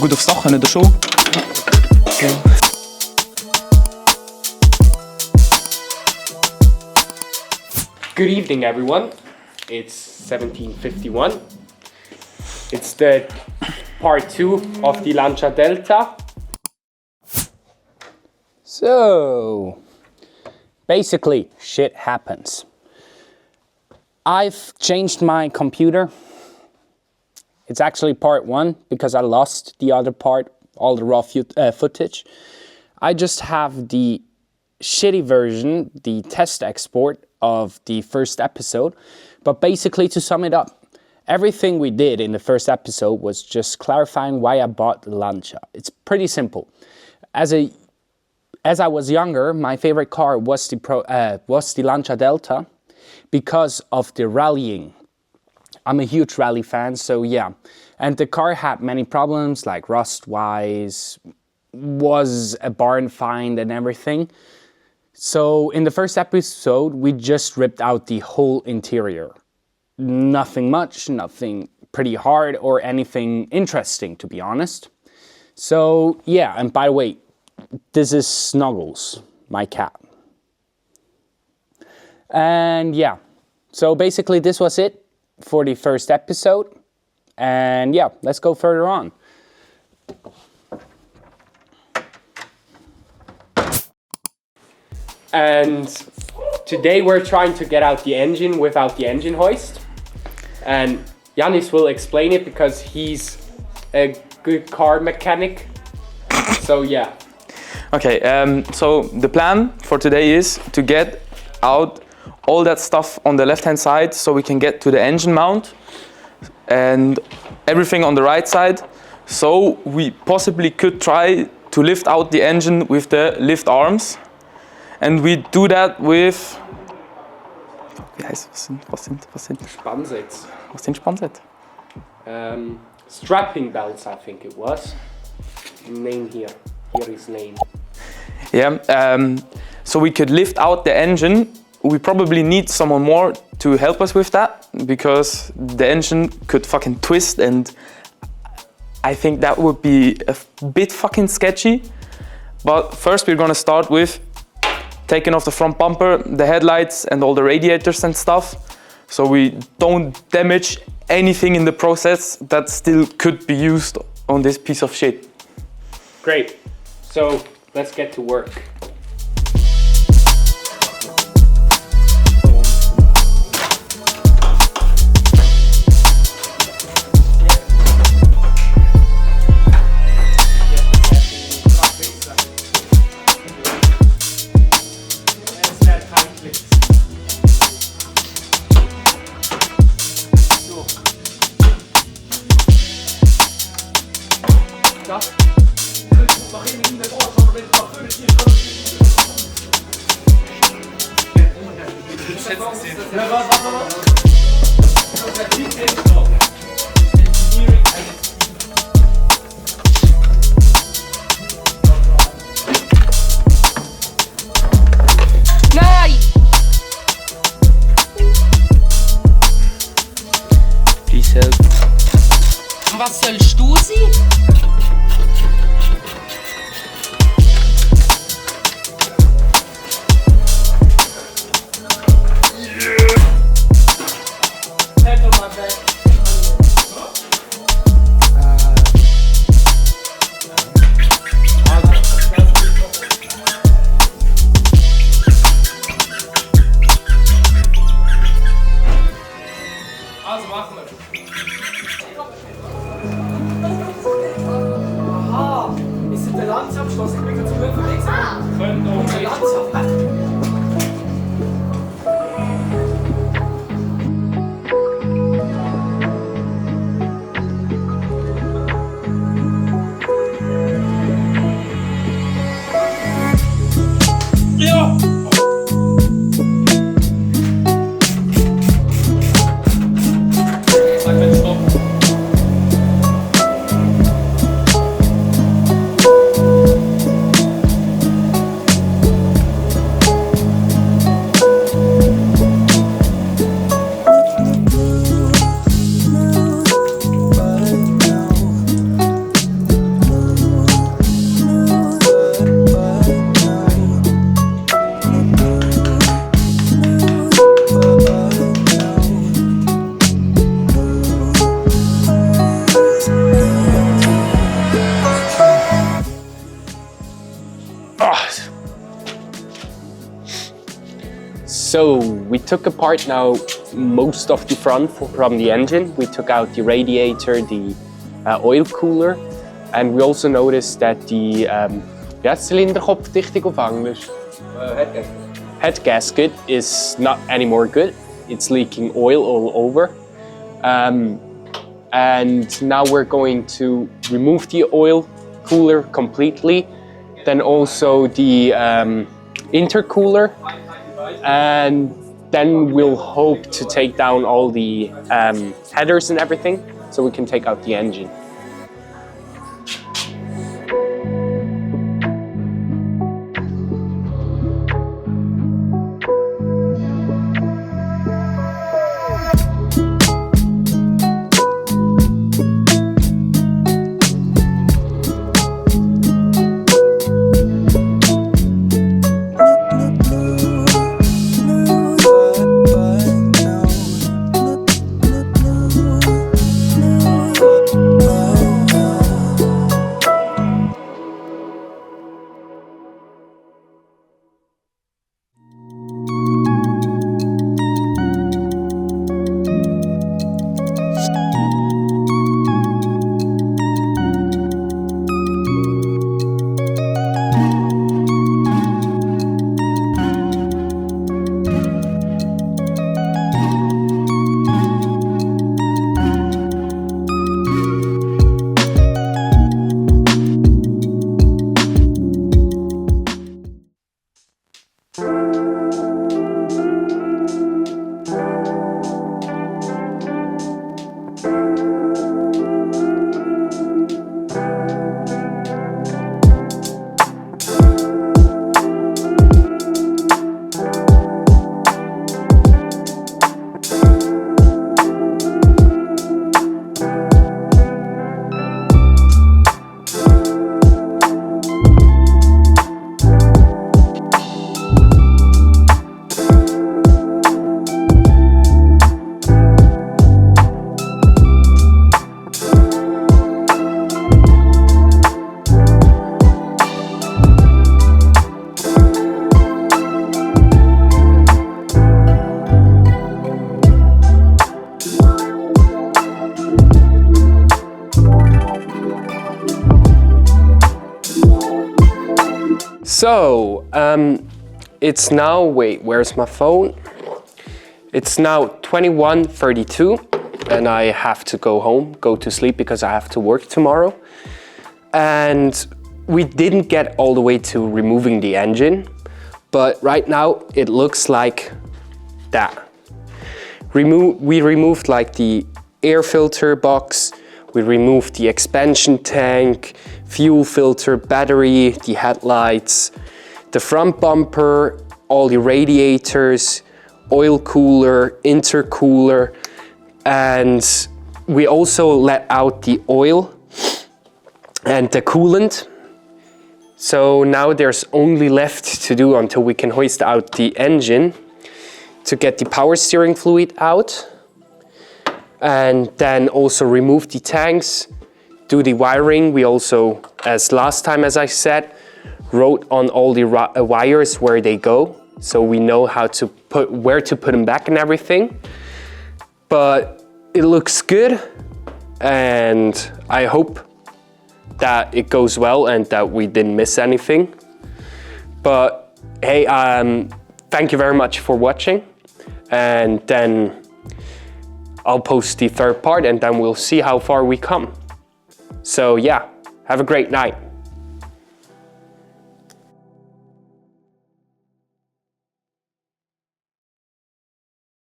gut aufs Dach können, oder schon? Okay. Good evening, everyone. It's 1751. It's the part 2 of the Lancia Delta. So, basically, shit happens. I've changed my computer. It's actually part 1 because I lost the other part, all the raw footage. I just have the shitty version, the test export of the first episode. But basically, to sum it up, everything we did in the first episode was just clarifying why I bought the Lancia. It's pretty simple. As I was younger, my favorite car was the Lancia Delta because of the rallying. I'm a huge rally fan, so yeah. And the car had many problems, like rust-wise, was a barn find and everything. So in the first episode, we just ripped out the whole interior. Nothing much, nothing pretty hard or anything interesting, to be honest. So yeah, and by the way, this is Snuggles, my cat. And yeah, so basically this was it for the first episode. And yeah, let's go further on. And today we're trying to get out the engine without the engine hoist. And Yannis will explain it because he's a good car mechanic. So yeah. Okay, so the plan for today is to get out all that stuff on the left-hand side so we can get to the engine mount and everything on the right side. So we possibly could try to lift out the engine with the lift arms. And we do that with... Wie heißt was sind? Spannsets. Was sind Spannsets? Strapping belts, I think it was. Name here. Here is name. Yeah, so we could lift out the engine. We probably need someone more to help us with that because the engine could fucking twist, and I think that would be a bit fucking sketchy. But first we're gonna start with taking off the front bumper, the headlights and all the radiators and stuff, so we don't damage anything in the process that still could be used on this piece of shit. Great. So let's get to work. Was sollst du sein? So we took apart now most of the front from the engine. We took out the radiator, the oil cooler, and we also noticed that the Zylinderkopf richtig auf Englisch? Head gasket is not anymore good. It's leaking oil all over. And now we're going to remove the oil cooler completely, then also the intercooler, and then we'll hope to take down all the headers and everything so we can take out the engine. So, it's now, wait, where's my phone? It's now 21:32 and I have to go home, go to sleep because I have to work tomorrow. And we didn't get all the way to removing the engine, but right now it looks like that. We removed like the air filter box, we removed the expansion tank, fuel filter, battery, the headlights, the front bumper, all the radiators, oil cooler, intercooler, and we also let out the oil and the coolant. So now there's only left to do until we can hoist out the engine to get the power steering fluid out, and then also remove the tanks, do the wiring. We also, as last time, as I said, wrote on all the wires where they go, so we know how to where to put them back and everything. But it looks good, and I hope that it goes well and that we didn't miss anything. But hey, thank you very much for watching, and then I'll post the third part and then we'll see how far we come. So yeah, have a great night.